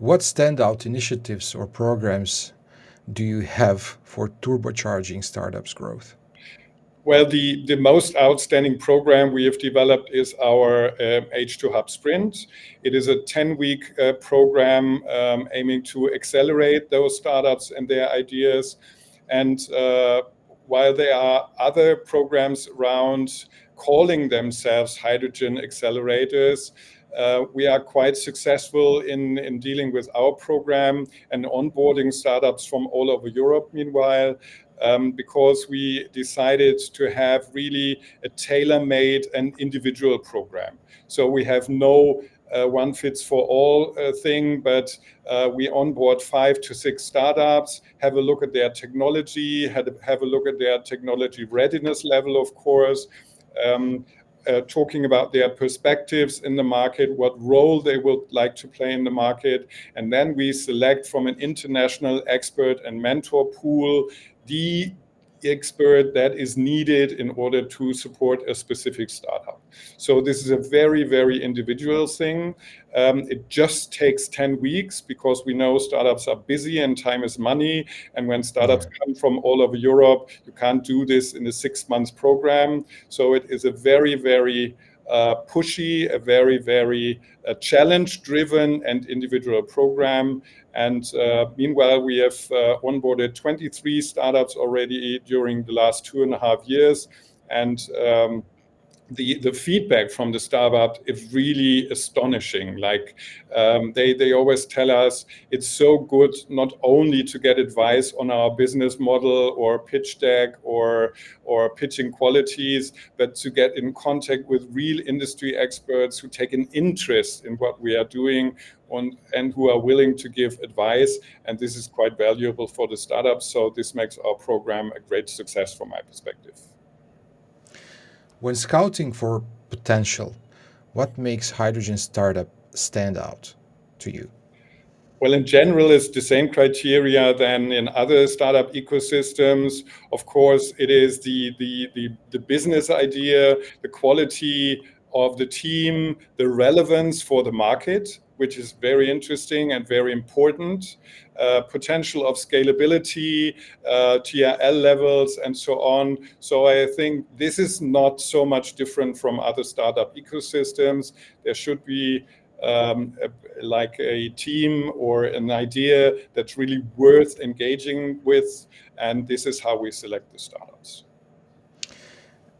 What standout initiatives or programs do you have for turbocharging startups' growth? Well, the most outstanding program we have developed is our H2 Hub Sprint. It is a 10-week program aiming to accelerate those startups and their ideas. And while there are other programs around calling themselves hydrogen accelerators, we are quite successful in dealing with our program and onboarding startups from all over Europe, meanwhile, because we decided to have really a tailor-made and individual program. So we have no one fits for all thing, but we onboard 5 to 6 startups, have a look at their technology, have a look at their technology readiness level, of course, talking about their perspectives in the market, what role they would like to play in the market. And then we select from an international expert and mentor pool the expert that is needed in order to support a specific startup. So this is a very, very individual thing. It just takes 10 weeks because we know startups are busy and time is money. And when startups come from all over Europe, you can't do this in a 6-month program. So it is a very, very pushy, a very, very challenge-driven and individual program. And meanwhile, we have onboarded 23 startups already during the last 2.5 years. And the feedback from the startup is really astonishing. Like they always tell us it's so good not only to get advice on our business model or pitch deck or pitching qualities, but to get in contact with real industry experts who take an interest in what we are doing and who are willing to give advice. And this is quite valuable for the startups. So this makes our program a great success from my perspective. When scouting for potential, what makes hydrogen startup stand out to you? Well, in general, it's the same criteria than in other startup ecosystems. Of course, it is the business idea, the quality of the team, the relevance for the market, which is very interesting and very important, potential of scalability, TRL levels, and so on. So I think this is not so much different from other startup ecosystems. There should be like a team or an idea that's really worth engaging with, and this is how we select the startups.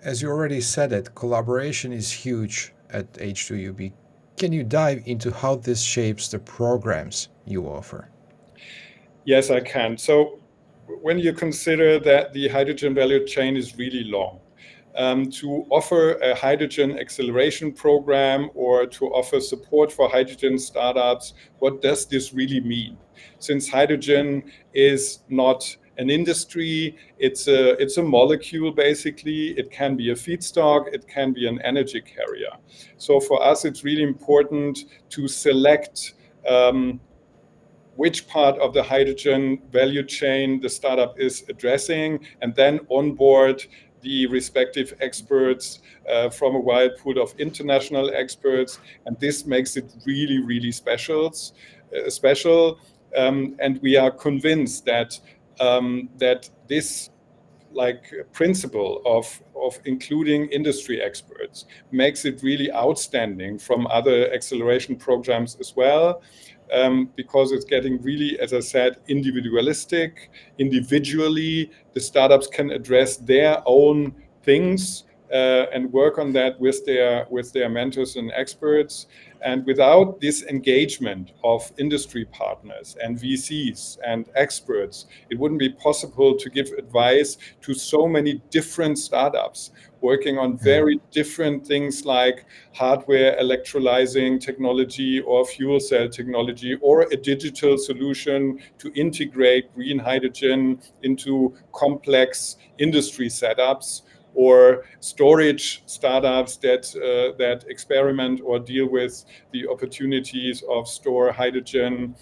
As you already said it, collaboration is huge at H2UB. Can you dive into how this shapes the programs you offer? Yes, I can. So when you consider that the hydrogen value chain is really long, to offer a hydrogen acceleration program or to offer support for hydrogen startups, what does this really mean? Since hydrogen is not an industry, it's a molecule basically. It can be a feedstock, it can be an energy carrier. So for us, it's really important to select which part of the hydrogen value chain the startup is addressing, and then onboard the respective experts from a wide pool of international experts. And this makes it really, really special. And we are convinced that this principle of including industry experts makes it really outstanding from other acceleration programs as well. Because it's getting really, as I said, individualistic. Individually, the startups can address their own things and work on that with their mentors and experts. And without this engagement of industry partners and VCs and experts, it wouldn't be possible to give advice to so many different startups working on very different things like hardware electrolyzing technology or fuel cell technology or a digital solution to integrate green hydrogen into complex industry setups, or storage startups that experiment or deal with the opportunities of store hydrogen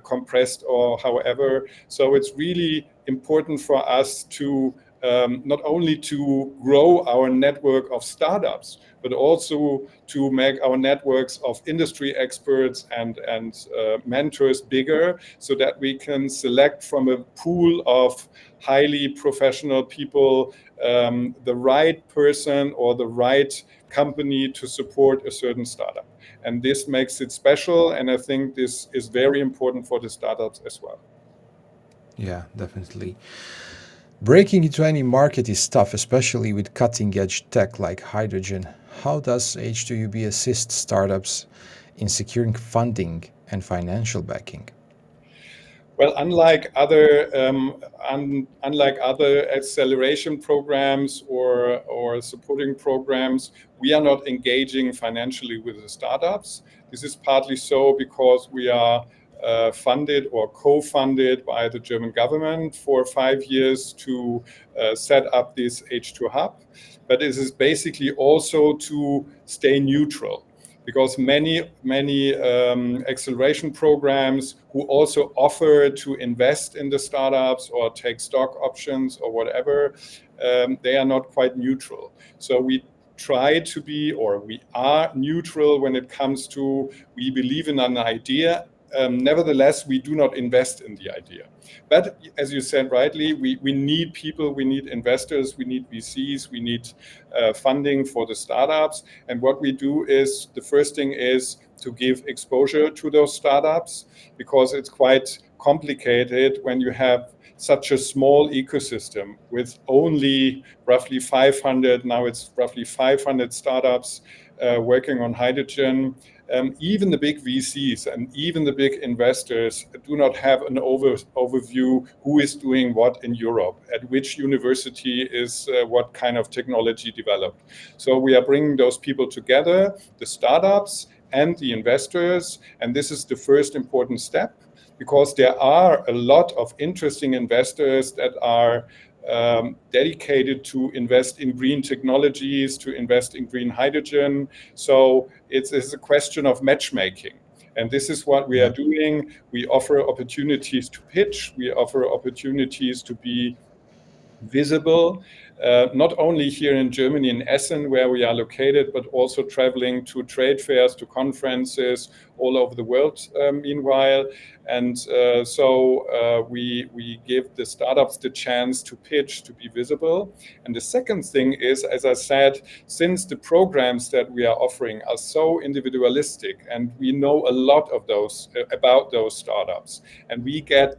compressed or however. So it's really important for us to not only to grow our network of startups, but also to make our networks of industry experts and mentors bigger, so that we can select from a pool of highly professional people the right person or the right company to support a certain startup. And this makes it special, and I think this is very important for the startups as well. Yeah, definitely. Breaking into any market is tough, especially with cutting edge tech like hydrogen. How does H2UB assist startups in securing funding and financial backing? Well, unlike other acceleration programs or supporting programs, we are not engaging financially with the startups. This is partly so because we are funded or co-funded by the German government for 5 years to set up this H2 hub. But this is basically also to stay neutral, because many acceleration programs who also offer to invest in the startups or take stock options or whatever, they are not quite neutral. So we try to be, or we are neutral when it comes to, we believe in an idea. Nevertheless, we do not invest in the idea. But as you said rightly, we need people, we need investors, we need VCs, we need funding for the startups. And what we do is, the first thing is to give exposure to those startups, because it's quite complicated when you have such a small ecosystem with only roughly 500, now it's roughly 500 startups working on hydrogen. Even the big VCs and even the big investors do not have an overview who is doing what in Europe, at which university is what kind of technology developed. So we are bringing those people together, the startups and the investors, and this is the first important step, because there are a lot of interesting investors that are dedicated to invest in green technologies, to invest in green hydrogen. So it's a question of matchmaking. And this is what we are doing. We offer opportunities to pitch. We offer opportunities to be visible, not only here in Germany, in Essen, where we are located, but also traveling to trade fairs, to conferences all over the world, meanwhile. And so we give the startups the chance to pitch, to be visible. And the second thing is, as I said, since the programs that we are offering are so individualistic, and we know a lot of those about those startups, and we get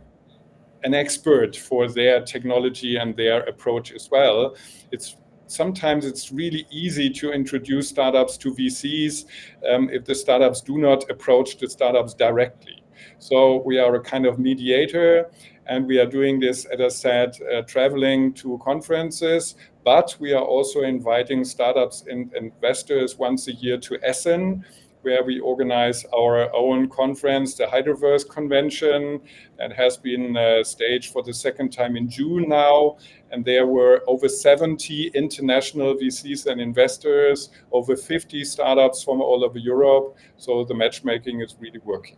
an expert for their technology and their approach as well. Sometimes it's really easy to introduce startups to VCs if the startups do not approach the startups directly. So we are a kind of mediator, and we are doing this, as I said, traveling to conferences, but we are also inviting startups and investors once a year to Essen, where we organize our own conference, the Hydroverse Convention, that has been staged for the second time in June now. And there were over 70 international VCs and investors, over 50 startups from all over Europe. So the matchmaking is really working.